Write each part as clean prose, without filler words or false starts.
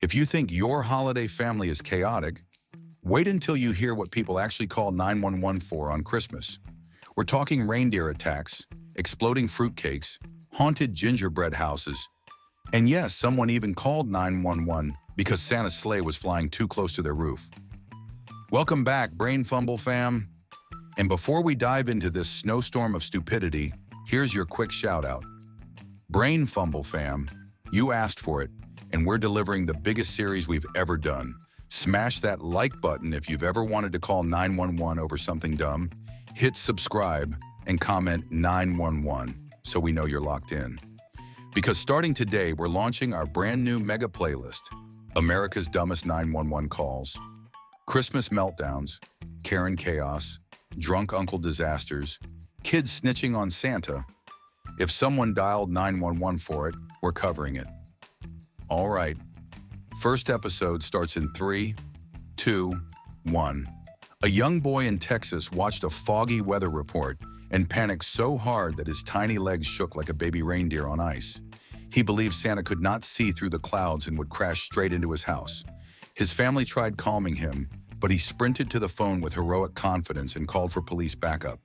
If you think your holiday family is chaotic, wait until you hear what people actually call 911 for on Christmas. We're talking reindeer attacks, exploding fruitcakes, haunted gingerbread houses, and yes, someone even called 911 because Santa's sleigh was flying too close to their roof. Welcome back, Brainfumble fam. And before we dive into this snowstorm of stupidity, here's your quick shout out. Brainfumble fam, you asked for it, and we're delivering the biggest series we've ever done. Smash that like button if you've ever wanted to call 911 over something dumb. Hit subscribe and comment 911 so we know you're locked in. Because starting today, we're launching our brand new mega playlist, America's Dumbest 911 Calls, Christmas Meltdowns, Karen Chaos, Drunk Uncle Disasters, Kids Snitching on Santa. If someone dialed 911 for it, we're covering it. All right. First episode starts in 3, 2, 1. A young boy in Texas watched a foggy weather report and panicked so hard that his tiny legs shook like a baby reindeer on ice. He believed Santa could not see through the clouds and would crash straight into his house. His family tried calming him, but he sprinted to the phone with heroic confidence and called for police backup.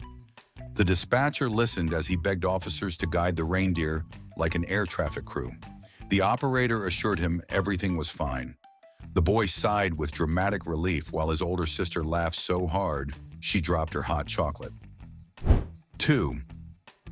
The dispatcher listened as he begged officers to guide the reindeer like an air traffic crew. The operator assured him everything was fine. The boy sighed with dramatic relief while his older sister laughed so hard she dropped her hot chocolate. 2.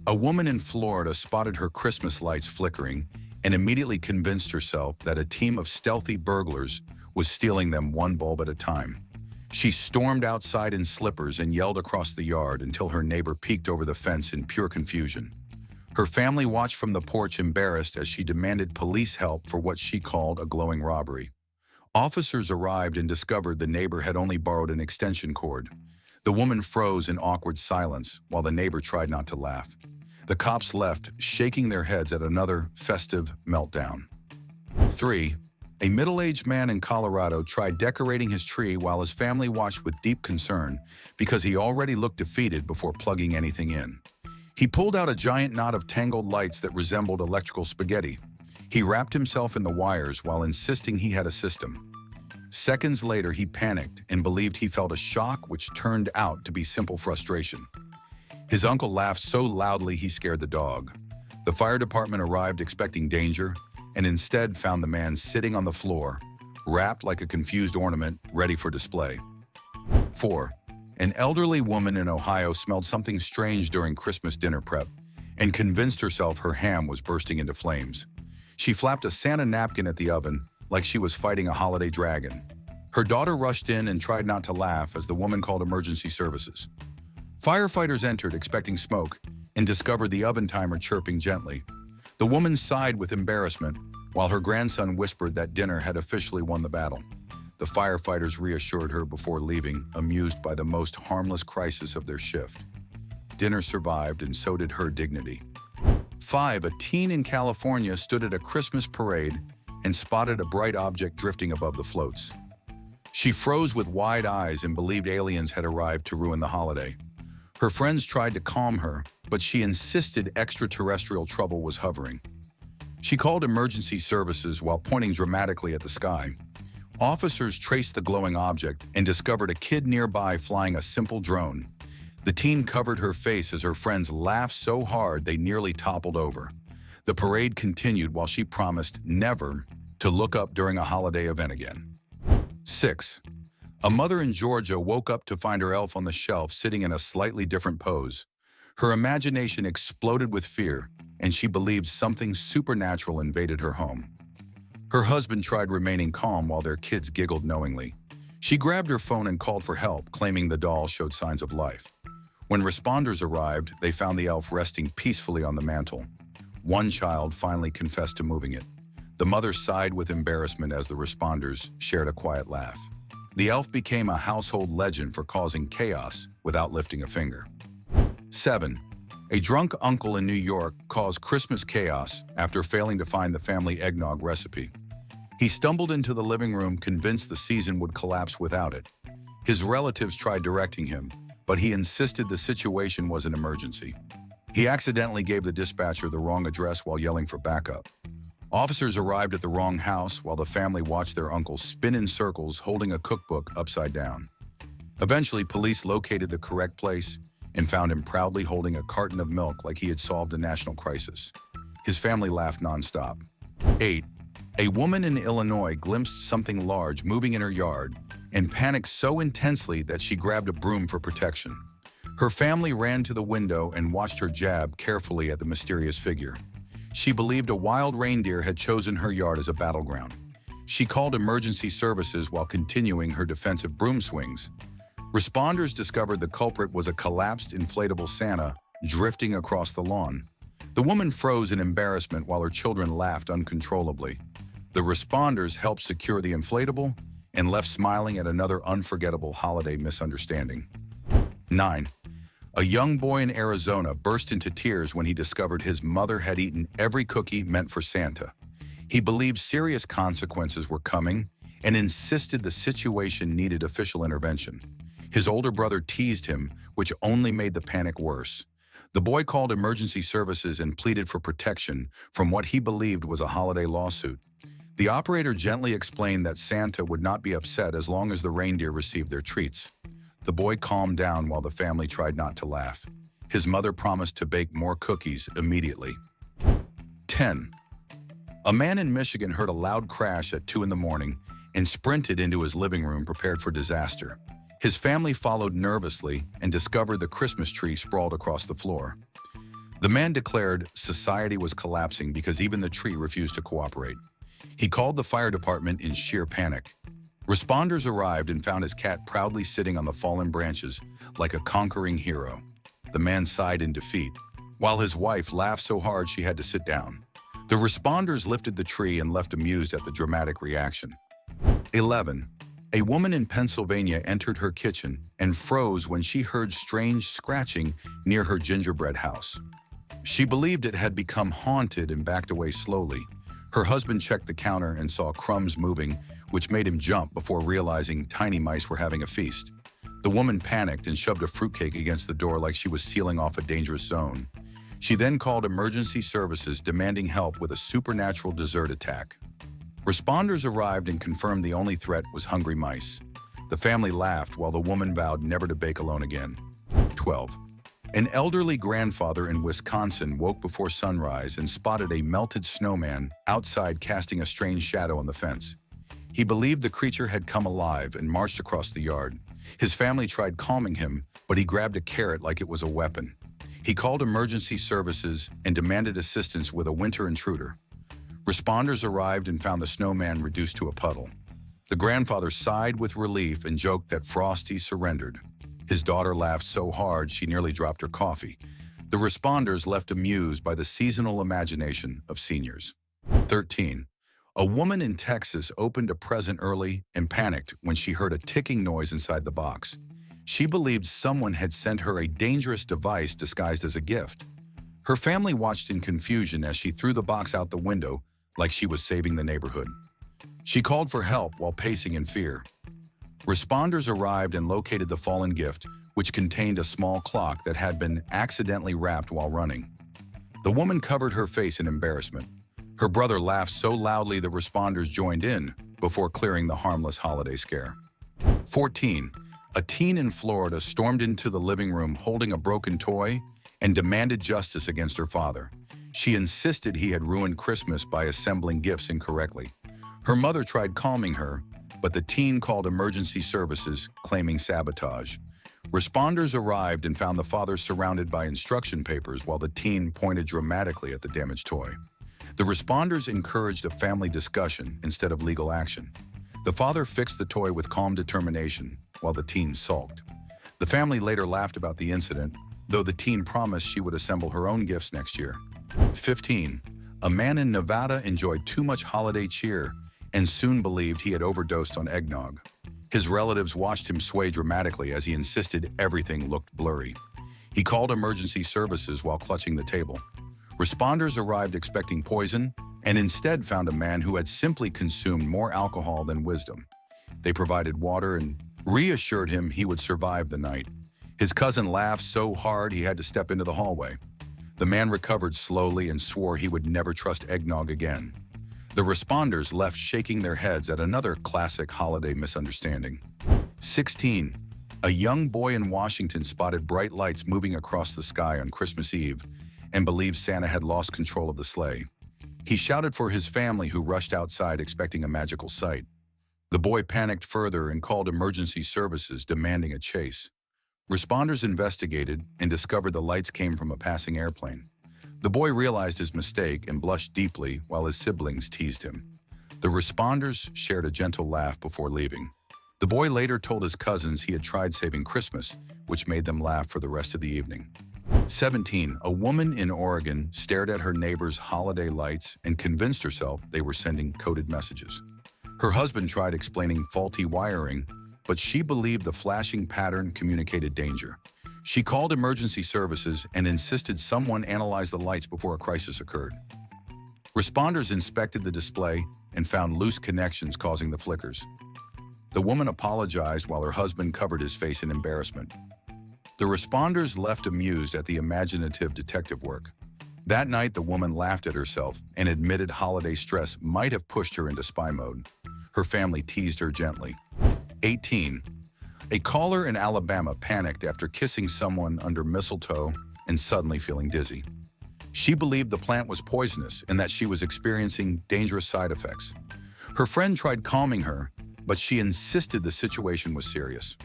A woman in Florida spotted her Christmas lights flickering and immediately convinced herself that a team of stealthy burglars was stealing them one bulb at a time. She stormed outside in slippers and yelled across the yard until her neighbor peeked over the fence in pure confusion. Her family watched from the porch embarrassed as she demanded police help for what she called a glowing robbery. Officers arrived and discovered the neighbor had only borrowed an extension cord. The woman froze in awkward silence while the neighbor tried not to laugh. The cops left, shaking their heads at another festive meltdown. 3. A middle-aged man in Colorado tried decorating his tree while his family watched with deep concern because he already looked defeated before plugging anything in. He pulled out a giant knot of tangled lights that resembled electrical spaghetti. He wrapped himself in the wires while insisting he had a system. Seconds later, he panicked and believed he felt a shock which turned out to be simple frustration. His uncle laughed so loudly he scared the dog. The fire department arrived expecting danger and instead found the man sitting on the floor, wrapped like a confused ornament, ready for display. 4. An elderly woman in Ohio smelled something strange during Christmas dinner prep and convinced herself her ham was bursting into flames. She flapped a Santa napkin at the oven like she was fighting a holiday dragon. Her daughter rushed in and tried not to laugh as the woman called emergency services. Firefighters entered expecting smoke and discovered the oven timer chirping gently. The woman sighed with embarrassment while her grandson whispered that dinner had officially won the battle. The firefighters reassured her before leaving, amused by the most harmless crisis of their shift. Dinner survived and so did her dignity. 5. A teen in California stood at a Christmas parade and spotted a bright object drifting above the floats. She froze with wide eyes and believed aliens had arrived to ruin the holiday. Her friends tried to calm her, but she insisted extraterrestrial trouble was hovering. She called emergency services while pointing dramatically at the sky. Officers traced the glowing object and discovered a kid nearby flying a simple drone. The teen covered her face as her friends laughed so hard they nearly toppled over. The parade continued while she promised never to look up during a holiday event again. 6. A mother in Georgia woke up to find her elf on the shelf sitting in a slightly different pose. Her imagination exploded with fear, and she believed something supernatural invaded her home. Her husband tried remaining calm while their kids giggled knowingly. She grabbed her phone and called for help, claiming the doll showed signs of life. When responders arrived, they found the elf resting peacefully on the mantel. One child finally confessed to moving it. The mother sighed with embarrassment as the responders shared a quiet laugh. The elf became a household legend for causing chaos without lifting a finger. 7. A drunk uncle in New York caused Christmas chaos after failing to find the family eggnog recipe. He stumbled into the living room convinced the season would collapse without it. His relatives tried directing him, but he insisted the situation was an emergency. He accidentally gave the dispatcher the wrong address while yelling for backup. Officers arrived at the wrong house while the family watched their uncle spin in circles holding a cookbook upside down. Eventually, police located the correct place and found him proudly holding a carton of milk like he had solved a national crisis. His family laughed nonstop. 8. A woman in Illinois glimpsed something large moving in her yard and panicked so intensely that she grabbed a broom for protection. Her family ran to the window and watched her jab carefully at the mysterious figure. She believed a wild reindeer had chosen her yard as a battleground. She called emergency services while continuing her defensive broom swings. Responders discovered the culprit was a collapsed inflatable Santa drifting across the lawn. The woman froze in embarrassment while her children laughed uncontrollably. The responders helped secure the inflatable and left smiling at another unforgettable holiday misunderstanding. 9. A young boy in Arizona burst into tears when he discovered his mother had eaten every cookie meant for Santa. He believed serious consequences were coming and insisted the situation needed official intervention. His older brother teased him, which only made the panic worse. The boy called emergency services and pleaded for protection from what he believed was a holiday lawsuit. The operator gently explained that Santa would not be upset as long as the reindeer received their treats. The boy calmed down while the family tried not to laugh. His mother promised to bake more cookies immediately. 10. A man in Michigan heard a loud crash at 2 in the morning and sprinted into his living room prepared for disaster. His family followed nervously and discovered the Christmas tree sprawled across the floor. The man declared society was collapsing because even the tree refused to cooperate. He called the fire department in sheer panic. Responders arrived and found his cat proudly sitting on the fallen branches like a conquering hero. The man sighed in defeat, while his wife laughed so hard she had to sit down. The responders lifted the tree and left amused at the dramatic reaction. 11. A woman in Pennsylvania entered her kitchen and froze when she heard strange scratching near her gingerbread house. She believed it had become haunted and backed away slowly. Her husband checked the counter and saw crumbs moving, which made him jump before realizing tiny mice were having a feast. The woman panicked and shoved a fruitcake against the door like she was sealing off a dangerous zone. She then called emergency services demanding help with a supernatural dessert attack. Responders arrived and confirmed the only threat was hungry mice. The family laughed while the woman vowed never to bake alone again. 12. An elderly grandfather in Wisconsin woke before sunrise and spotted a melted snowman outside casting a strange shadow on the fence. He believed the creature had come alive and marched across the yard. His family tried calming him, but he grabbed a carrot like it was a weapon. He called emergency services and demanded assistance with a winter intruder. Responders arrived and found the snowman reduced to a puddle. The grandfather sighed with relief and joked that Frosty surrendered. His daughter laughed so hard she nearly dropped her coffee. The responders left amused by the seasonal imagination of seniors. 13. A woman in Texas opened a present early and panicked when she heard a ticking noise inside the box. She believed someone had sent her a dangerous device disguised as a gift. Her family watched in confusion as she threw the box out the window like she was saving the neighborhood. She called for help while pacing in fear. Responders arrived and located the fallen gift, which contained a small clock that had been accidentally wrapped while running. The woman covered her face in embarrassment. Her brother laughed so loudly the responders joined in before clearing the harmless holiday scare. 14. A teen in Florida stormed into the living room holding a broken toy and demanded justice against her father. She insisted he had ruined Christmas by assembling gifts incorrectly. Her mother tried calming her, but the teen called emergency services, claiming sabotage. Responders arrived and found the father surrounded by instruction papers while the teen pointed dramatically at the damaged toy. The responders encouraged a family discussion instead of legal action. The father fixed the toy with calm determination, while the teen sulked. The family later laughed about the incident, though the teen promised she would assemble her own gifts next year. 15. A man in Nevada enjoyed too much holiday cheer and soon believed he had overdosed on eggnog. His relatives watched him sway dramatically as he insisted everything looked blurry. He called emergency services while clutching the table. Responders arrived expecting poison and instead found a man who had simply consumed more alcohol than wisdom. They provided water and reassured him he would survive the night. His cousin laughed so hard he had to step into the hallway. The man recovered slowly and swore he would never trust eggnog again. The responders left shaking their heads at another classic holiday misunderstanding. 16. A young boy in Washington spotted bright lights moving across the sky on Christmas Eve and believed Santa had lost control of the sleigh. He shouted for his family, who rushed outside expecting a magical sight. The boy panicked further and called emergency services, demanding a chase. Responders investigated and discovered the lights came from a passing airplane. The boy realized his mistake and blushed deeply while his siblings teased him. The responders shared a gentle laugh before leaving. The boy later told his cousins he had tried saving Christmas, which made them laugh for the rest of the evening. 17. A woman in Oregon stared at her neighbor's holiday lights and convinced herself they were sending coded messages. Her husband tried explaining faulty wiring, but she believed the flashing pattern communicated danger. She called emergency services and insisted someone analyze the lights before a crisis occurred. Responders inspected the display and found loose connections causing the flickers. The woman apologized while her husband covered his face in embarrassment. The responders left amused at the imaginative detective work. That night, the woman laughed at herself and admitted holiday stress might have pushed her into spy mode. Her family teased her gently. 18. A caller in Alabama panicked after kissing someone under mistletoe and suddenly feeling dizzy. She believed the plant was poisonous and that she was experiencing dangerous side effects. Her friend tried calming her, but she insisted the situation was serious.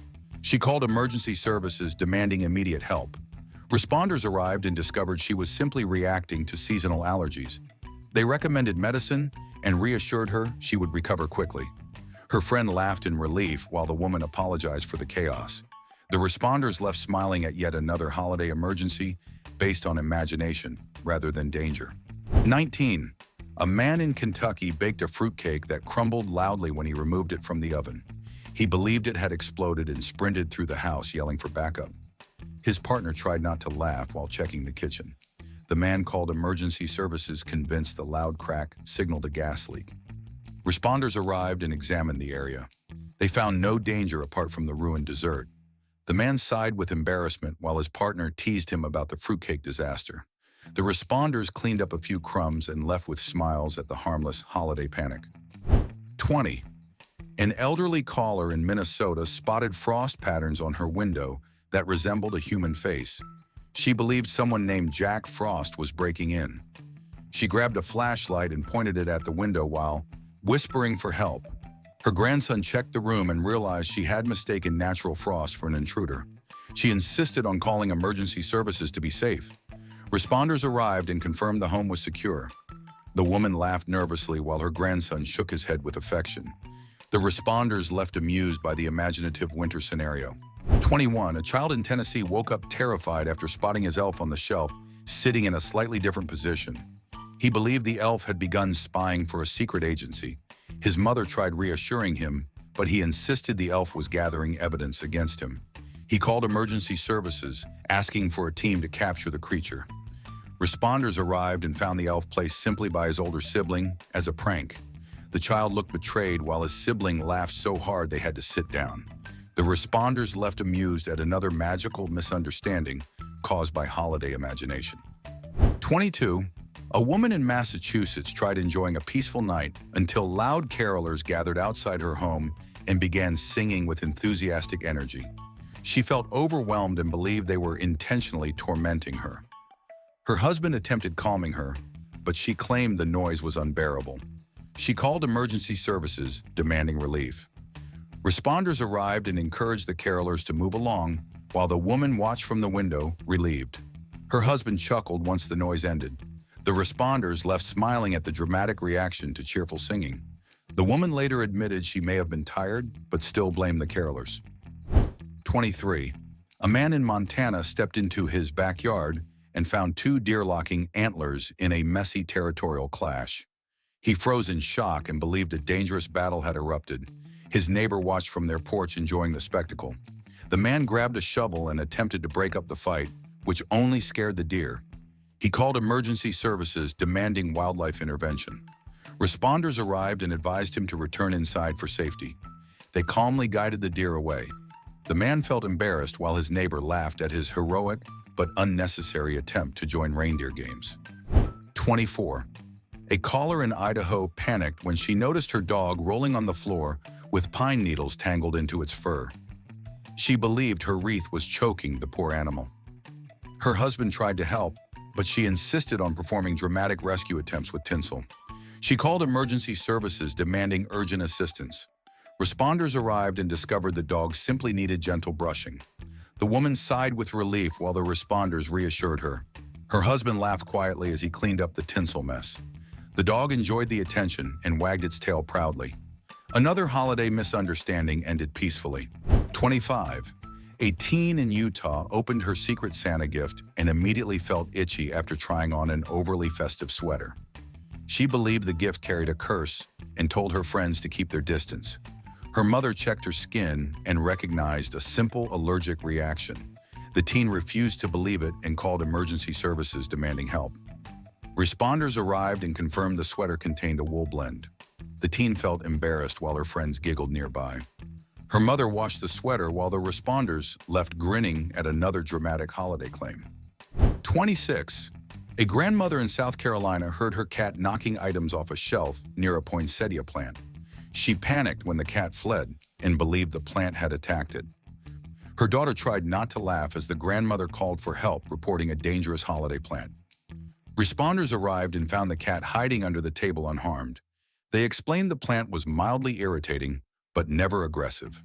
She called emergency services, demanding immediate help. Responders arrived and discovered she was simply reacting to seasonal allergies. They recommended medicine and reassured her she would recover quickly. Her friend laughed in relief while the woman apologized for the chaos. The responders left smiling at yet another holiday emergency based on imagination rather than danger. 19. A man in Kentucky baked a fruitcake that crumbled loudly when he removed it from the oven. He believed it had exploded and sprinted through the house, yelling for backup. His partner tried not to laugh while checking the kitchen. The man called emergency services, convinced the loud crack signaled a gas leak. Responders arrived and examined the area. They found no danger apart from the ruined dessert. The man sighed with embarrassment while his partner teased him about the fruitcake disaster. The responders cleaned up a few crumbs and left with smiles at the harmless holiday panic. 20. An elderly caller in Minnesota spotted frost patterns on her window that resembled a human face. She believed someone named Jack Frost was breaking in. She grabbed a flashlight and pointed it at the window while whispering for help. Her grandson checked the room and realized she had mistaken natural frost for an intruder. She insisted on calling emergency services to be safe. Responders arrived and confirmed the home was secure. The woman laughed nervously while her grandson shook his head with affection. The responders left amused by the imaginative winter scenario. 21. A child in Tennessee woke up terrified after spotting his elf on the shelf, sitting in a slightly different position. He believed the elf had begun spying for a secret agency. His mother tried reassuring him, but he insisted the elf was gathering evidence against him. He called emergency services, asking for a team to capture the creature. Responders arrived and found the elf placed simply by his older sibling as a prank. The child looked betrayed while his sibling laughed so hard they had to sit down. The responders left amused at another magical misunderstanding caused by holiday imagination. 22. A woman in Massachusetts tried enjoying a peaceful night until loud carolers gathered outside her home and began singing with enthusiastic energy. She felt overwhelmed and believed they were intentionally tormenting her. Her husband attempted calming her, but she claimed the noise was unbearable. She called emergency services, demanding relief. Responders arrived and encouraged the carolers to move along, while the woman watched from the window, relieved. Her husband chuckled once the noise ended. The responders left smiling at the dramatic reaction to cheerful singing. The woman later admitted she may have been tired, but still blamed the carolers. 23. A man in Montana stepped into his backyard and found two deer-locking antlers in a messy territorial clash. He froze in shock and believed a dangerous battle had erupted. His neighbor watched from their porch, enjoying the spectacle. The man grabbed a shovel and attempted to break up the fight, which only scared the deer. He called emergency services, demanding wildlife intervention. Responders arrived and advised him to return inside for safety. They calmly guided the deer away. The man felt embarrassed while his neighbor laughed at his heroic but unnecessary attempt to join reindeer games. 24. A caller in Idaho panicked when she noticed her dog rolling on the floor with pine needles tangled into its fur. She believed her wreath was choking the poor animal. Her husband tried to help, but she insisted on performing dramatic rescue attempts with tinsel. She called emergency services demanding urgent assistance. Responders arrived and discovered the dog simply needed gentle brushing. The woman sighed with relief while the responders reassured her. Her husband laughed quietly as he cleaned up the tinsel mess. The dog enjoyed the attention and wagged its tail proudly. Another holiday misunderstanding ended peacefully. 25. A teen in Utah opened her secret Santa gift and immediately felt itchy after trying on an overly festive sweater. She believed the gift carried a curse and told her friends to keep their distance. Her mother checked her skin and recognized a simple allergic reaction. The teen refused to believe it and called emergency services demanding help. Responders arrived and confirmed the sweater contained a wool blend. The teen felt embarrassed while her friends giggled nearby. Her mother washed the sweater while the responders left grinning at another dramatic holiday claim. 26. A grandmother in South Carolina heard her cat knocking items off a shelf near a poinsettia plant. She panicked when the cat fled and believed the plant had attacked it. Her daughter tried not to laugh as the grandmother called for help, reporting a dangerous holiday plant. Responders arrived and found the cat hiding under the table unharmed. They explained the plant was mildly irritating, but never aggressive.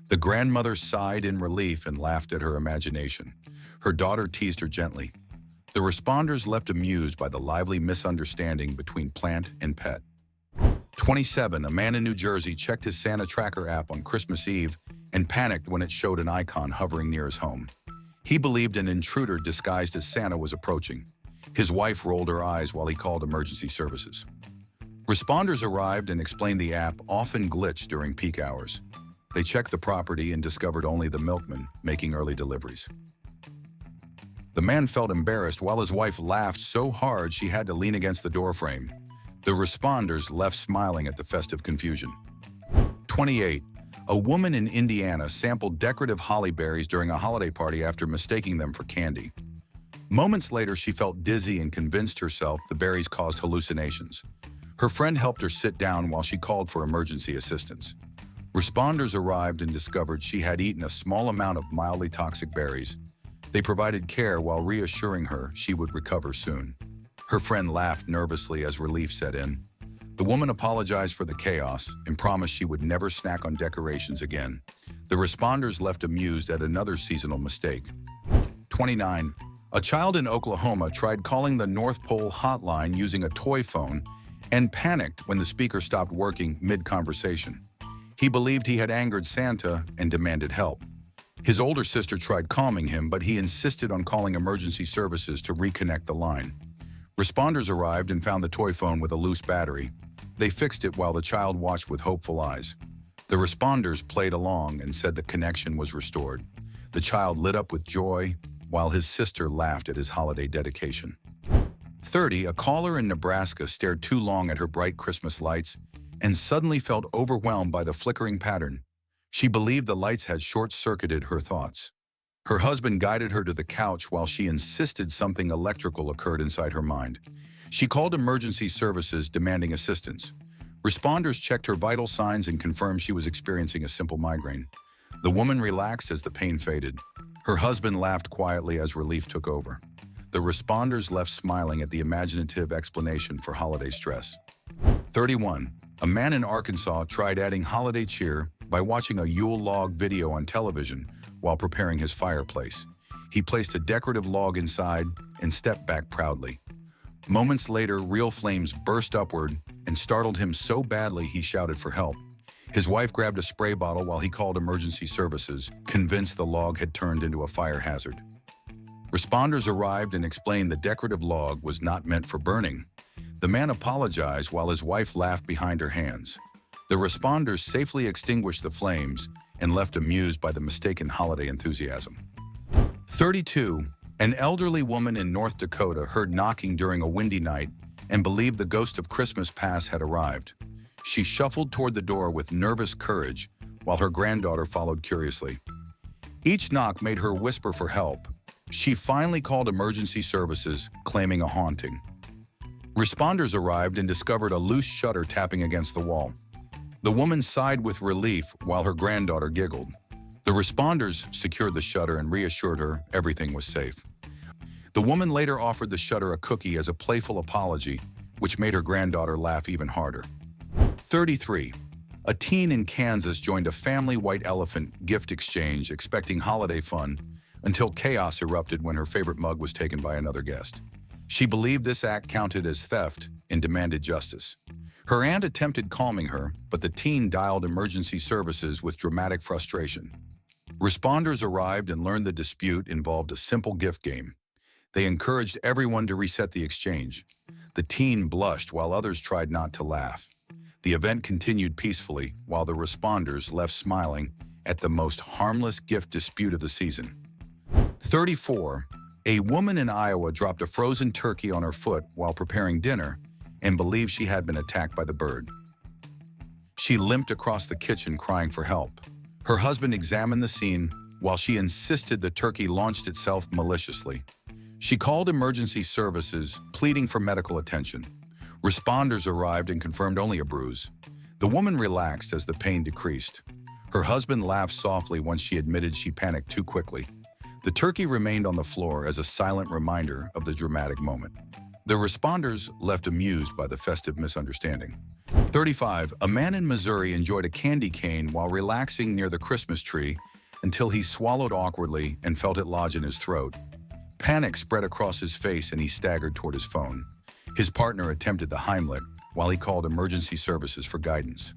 The grandmother sighed in relief and laughed at her imagination. Her daughter teased her gently. The responders left amused by the lively misunderstanding between plant and pet. 27. A man in New Jersey checked his Santa Tracker app on Christmas Eve and panicked when it showed an icon hovering near his home. He believed an intruder disguised as Santa was approaching. His wife rolled her eyes while he called emergency services. Responders arrived and explained the app often glitched during peak hours. They checked the property and discovered only the milkman making early deliveries. The man felt embarrassed while his wife laughed so hard she had to lean against the doorframe. The responders left smiling at the festive confusion. 28. A woman in Indiana sampled decorative holly berries during a holiday party after mistaking them for candy. Moments later, she felt dizzy and convinced herself the berries caused hallucinations. Her friend helped her sit down while she called for emergency assistance. Responders arrived and discovered she had eaten a small amount of mildly toxic berries. They provided care while reassuring her she would recover soon. Her friend laughed nervously as relief set in. The woman apologized for the chaos and promised she would never snack on decorations again. The responders left amused at another seasonal mistake. 29. A child in Oklahoma tried calling the North Pole hotline using a toy phone and panicked when the speaker stopped working mid-conversation. He believed he had angered Santa and demanded help. His older sister tried calming him, but he insisted on calling emergency services to reconnect the line. Responders arrived and found the toy phone with a loose battery. They fixed it while the child watched with hopeful eyes. The responders played along and said the connection was restored. The child lit up with joy, while his sister laughed at his holiday dedication. 30. A caller in Nebraska stared too long at her bright Christmas lights and suddenly felt overwhelmed by the flickering pattern. She believed the lights had short-circuited her thoughts. Her husband guided her to the couch while she insisted something electrical occurred inside her mind. She called emergency services demanding assistance. Responders checked her vital signs and confirmed she was experiencing a simple migraine. The woman relaxed as the pain faded. Her husband laughed quietly as relief took over. The responders left smiling at the imaginative explanation for holiday stress. 31. A man in Arkansas tried adding holiday cheer by watching a Yule log video on television while preparing his fireplace. He placed a decorative log inside and stepped back proudly. Moments later, real flames burst upward and startled him so badly he shouted for help. His wife grabbed a spray bottle while he called emergency services, convinced the log had turned into a fire hazard. Responders arrived and explained the decorative log was not meant for burning. The man apologized while his wife laughed behind her hands. The responders safely extinguished the flames and left amused by the mistaken holiday enthusiasm. 32. An elderly woman in North Dakota heard knocking during a windy night and believed the ghost of Christmas past had arrived. She shuffled toward the door with nervous courage while her granddaughter followed curiously. Each knock made her whisper for help. She finally called emergency services, claiming a haunting. Responders arrived and discovered a loose shutter tapping against the wall. The woman sighed with relief while her granddaughter giggled. The responders secured the shutter and reassured her everything was safe. The woman later offered the shutter a cookie as a playful apology, which made her granddaughter laugh even harder. 33. A teen in Kansas joined a family white elephant gift exchange expecting holiday fun until chaos erupted when her favorite mug was taken by another guest. She believed this act counted as theft and demanded justice. Her aunt attempted calming her, but the teen dialed emergency services with dramatic frustration. Responders arrived and learned the dispute involved a simple gift game. They encouraged everyone to reset the exchange. The teen blushed while others tried not to laugh. The event continued peacefully while the responders left smiling at the most harmless gift dispute of the season. 34. A woman in Iowa dropped a frozen turkey on her foot while preparing dinner and believed she had been attacked by the bird. She limped across the kitchen crying for help. Her husband examined the scene while she insisted the turkey launched itself maliciously. She called emergency services, pleading for medical attention. Responders arrived and confirmed only a bruise. The woman relaxed as the pain decreased. Her husband laughed softly once she admitted she panicked too quickly. The turkey remained on the floor as a silent reminder of the dramatic moment. The responders left amused by the festive misunderstanding. 35. A man in Missouri enjoyed a candy cane while relaxing near the Christmas tree until he swallowed awkwardly and felt it lodge in his throat. Panic spread across his face and he staggered toward his phone. His partner attempted the Heimlich while he called emergency services for guidance.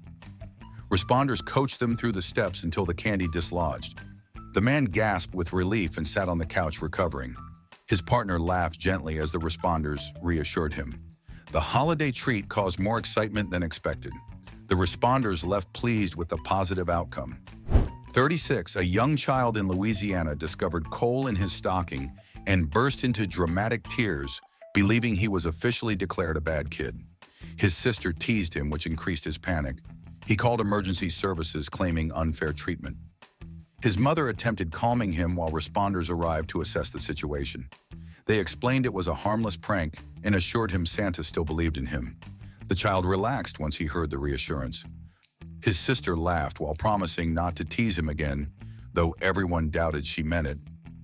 Responders coached them through the steps until the candy dislodged. The man gasped with relief and sat on the couch recovering. His partner laughed gently as the responders reassured him. The holiday treat caused more excitement than expected. The responders left pleased with the positive outcome. 36. A young child in Louisiana discovered coal in his stocking and burst into dramatic tears, believing he was officially declared a bad kid. His sister teased him, which increased his panic. He called emergency services, claiming unfair treatment. His mother attempted calming him while responders arrived to assess the situation. They explained it was a harmless prank and assured him Santa still believed in him. The child relaxed once he heard the reassurance. His sister laughed while promising not to tease him again, though everyone doubted she meant it.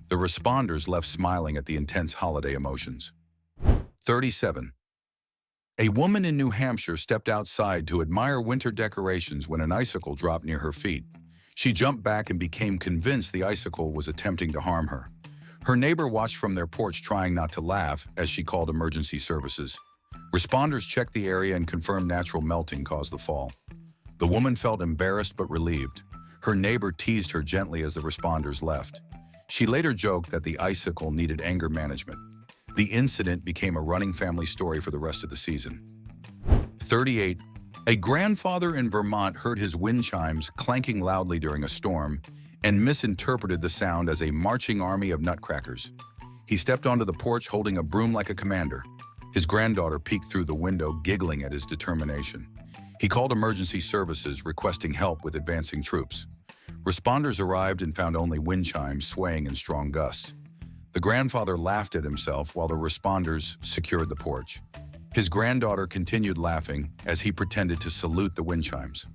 The responders left smiling at the intense holiday emotions. 37. A woman in New Hampshire stepped outside to admire winter decorations when an icicle dropped near her feet. She jumped back and became convinced the icicle was attempting to harm her. Her neighbor watched from their porch trying not to laugh as she called emergency services. Responders checked the area and confirmed natural melting caused the fall. The woman felt embarrassed but relieved. Her neighbor teased her gently as the responders left. She later joked that the icicle needed anger management. The incident became a running family story for the rest of the season. 38. A grandfather in Vermont heard his wind chimes clanking loudly during a storm and misinterpreted the sound as a marching army of nutcrackers. He stepped onto the porch holding a broom like a commander. His granddaughter peeked through the window, giggling at his determination. He called emergency services, requesting help with advancing troops. Responders arrived and found only wind chimes swaying in strong gusts. The grandfather laughed at himself while the responders secured the porch. His granddaughter continued laughing as he pretended to salute the wind chimes.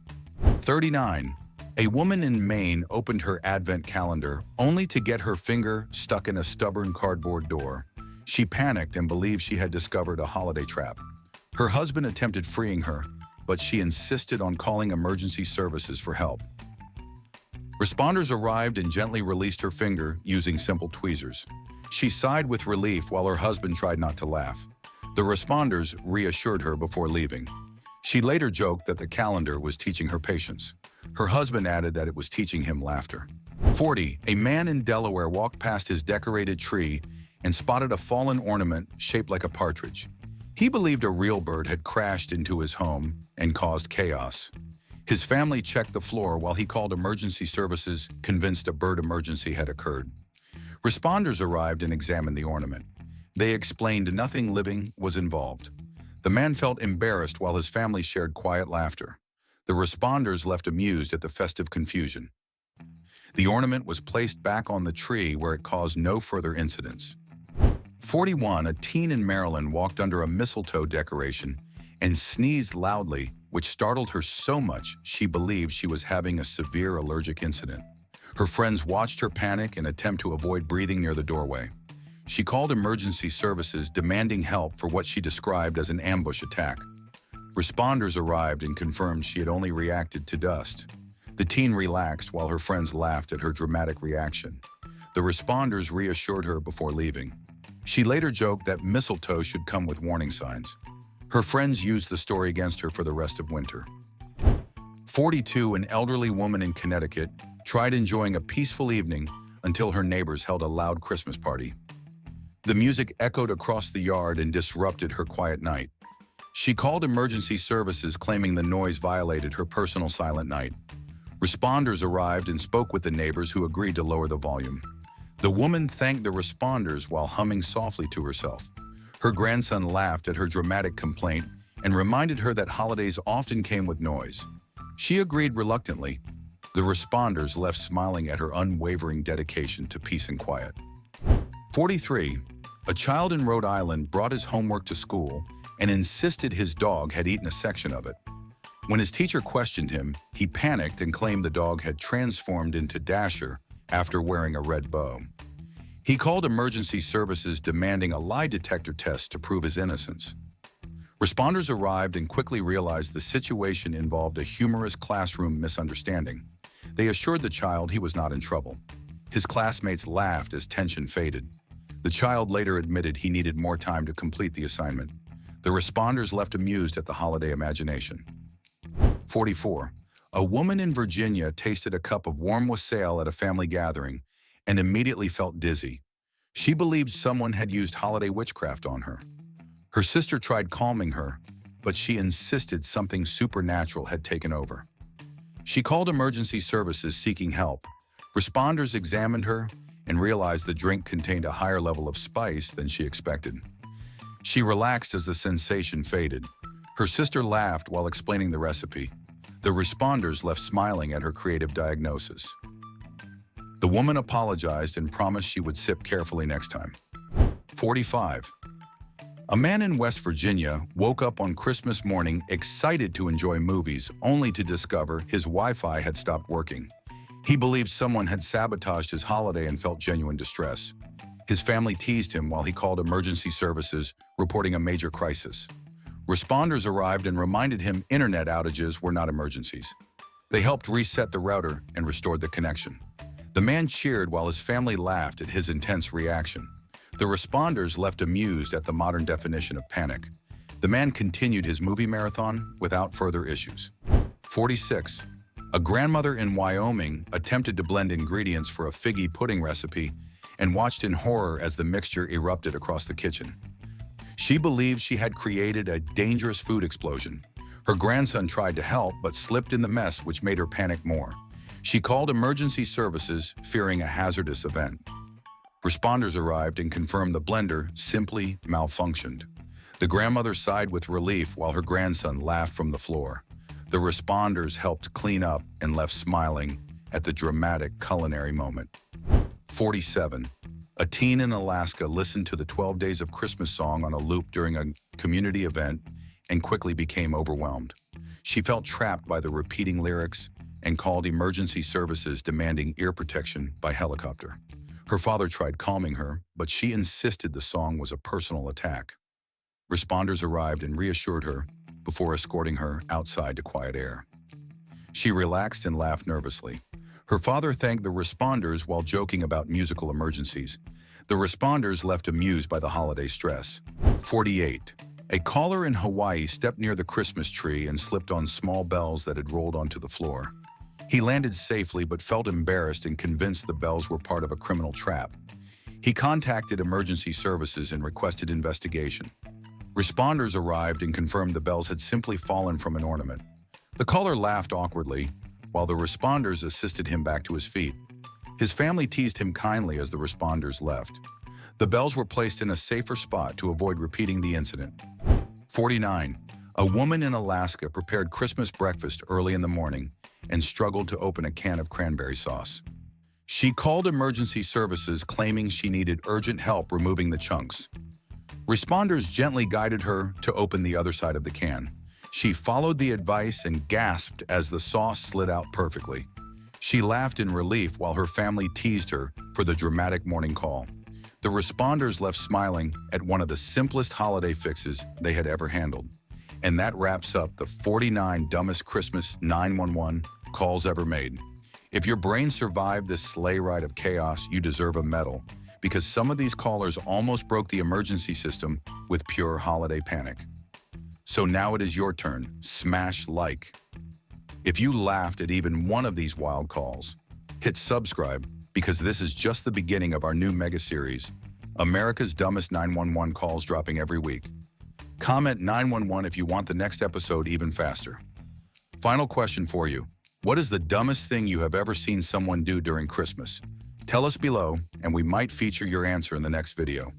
39. A woman in Maine opened her advent calendar only to get her finger stuck in a stubborn cardboard door. She panicked and believed she had discovered a holiday trap. Her husband attempted freeing her, but she insisted on calling emergency services for help. Responders arrived and gently released her finger using simple tweezers. She sighed with relief while her husband tried not to laugh. The responders reassured her before leaving. She later joked that the calendar was teaching her patience. Her husband added that it was teaching him laughter. 40. A man in Delaware walked past his decorated tree and spotted a fallen ornament shaped like a partridge. He believed a real bird had crashed into his home and caused chaos. His family checked the floor while he called emergency services, convinced a bird emergency had occurred. Responders arrived and examined the ornament. They explained nothing living was involved. The man felt embarrassed while his family shared quiet laughter. The responders left amused at the festive confusion. The ornament was placed back on the tree where it caused no further incidents. 41, a teen in Maryland walked under a mistletoe decoration and sneezed loudly, which startled her so much she believed she was having a severe allergic incident. Her friends watched her panic and attempt to avoid breathing near the doorway. She called emergency services demanding help for what she described as an ambush attack. Responders arrived and confirmed she had only reacted to dust. The teen relaxed while her friends laughed at her dramatic reaction. The responders reassured her before leaving. She later joked that mistletoe should come with warning signs. Her friends used the story against her for the rest of winter. 42, an elderly woman in Connecticut tried enjoying a peaceful evening until her neighbors held a loud Christmas party. The music echoed across the yard and disrupted her quiet night. She called emergency services claiming the noise violated her personal silent night. Responders arrived and spoke with the neighbors who agreed to lower the volume. The woman thanked the responders while humming softly to herself. Her grandson laughed at her dramatic complaint and reminded her that holidays often came with noise. She agreed reluctantly. The responders left smiling at her unwavering dedication to peace and quiet. 43. A child in Rhode Island brought his homework to school and insisted his dog had eaten a section of it. When his teacher questioned him, he panicked and claimed the dog had transformed into Dasher after wearing a red bow. He called emergency services demanding a lie detector test to prove his innocence. Responders arrived and quickly realized the situation involved a humorous classroom misunderstanding. They assured the child he was not in trouble. His classmates laughed as tension faded. The child later admitted he needed more time to complete the assignment. The responders left amused at the holiday imagination. 44. A woman in Virginia tasted a cup of warm wassail at a family gathering and immediately felt dizzy. She believed someone had used holiday witchcraft on her. Her sister tried calming her, but she insisted something supernatural had taken over. She called emergency services seeking help. Responders examined her and realized the drink contained a higher level of spice than she expected. She relaxed as the sensation faded. Her sister laughed while explaining the recipe. The responders left smiling at her creative diagnosis. The woman apologized and promised she would sip carefully next time. 45. A man in West Virginia woke up on Christmas morning excited to enjoy movies, only to discover his Wi-Fi had stopped working. He believed someone had sabotaged his holiday and felt genuine distress. His family teased him while he called emergency services, reporting a major crisis. Responders arrived and reminded him internet outages were not emergencies. They helped reset the router and restored the connection. The man cheered while his family laughed at his intense reaction. The responders left amused at the modern definition of panic. The man continued his movie marathon without further issues. 46. A grandmother in Wyoming attempted to blend ingredients for a figgy pudding recipe and watched in horror as the mixture erupted across the kitchen. She believed she had created a dangerous food explosion. Her grandson tried to help but slipped in the mess, which made her panic more. She called emergency services, fearing a hazardous event. Responders arrived and confirmed the blender simply malfunctioned. The grandmother sighed with relief while her grandson laughed from the floor. The responders helped clean up and left smiling at the dramatic culinary moment. 47. A teen in Alaska listened to the 12 Days of Christmas song on a loop during a community event and quickly became overwhelmed. She felt trapped by the repeating lyrics and called emergency services demanding ear protection by helicopter. Her father tried calming her, but she insisted the song was a personal attack. Responders arrived and reassured her before escorting her outside to quiet air. She relaxed and laughed nervously. Her father thanked the responders while joking about musical emergencies. The responders left amused by the holiday stress. 48. A caller in Hawaii stepped near the Christmas tree and slipped on small bells that had rolled onto the floor. He landed safely but felt embarrassed and convinced the bells were part of a criminal trap. He contacted emergency services and requested investigation. Responders arrived and confirmed the bells had simply fallen from an ornament. The caller laughed awkwardly, while the responders assisted him back to his feet. His family teased him kindly as the responders left. The bells were placed in a safer spot to avoid repeating the incident. 49. A woman in Alaska prepared Christmas breakfast early in the morning and struggled to open a can of cranberry sauce. She called emergency services claiming she needed urgent help removing the chunks. Responders gently guided her to open the other side of the can. She followed the advice and gasped as the sauce slid out perfectly. She laughed in relief while her family teased her for the dramatic morning call. The responders left smiling at one of the simplest holiday fixes they had ever handled. And that wraps up the 49 dumbest Christmas 911 calls ever made. If your brain survived this sleigh ride of chaos, you deserve a medal, because some of these callers almost broke the emergency system with pure holiday panic. So now it is your turn. Smash like. If you laughed at even one of these wild calls, hit subscribe, because this is just the beginning of our new mega series, America's Dumbest 911 Calls, dropping every week. Comment 911 if you want the next episode even faster. Final question for you. What is the dumbest thing you have ever seen someone do during Christmas? Tell us below, and we might feature your answer in the next video.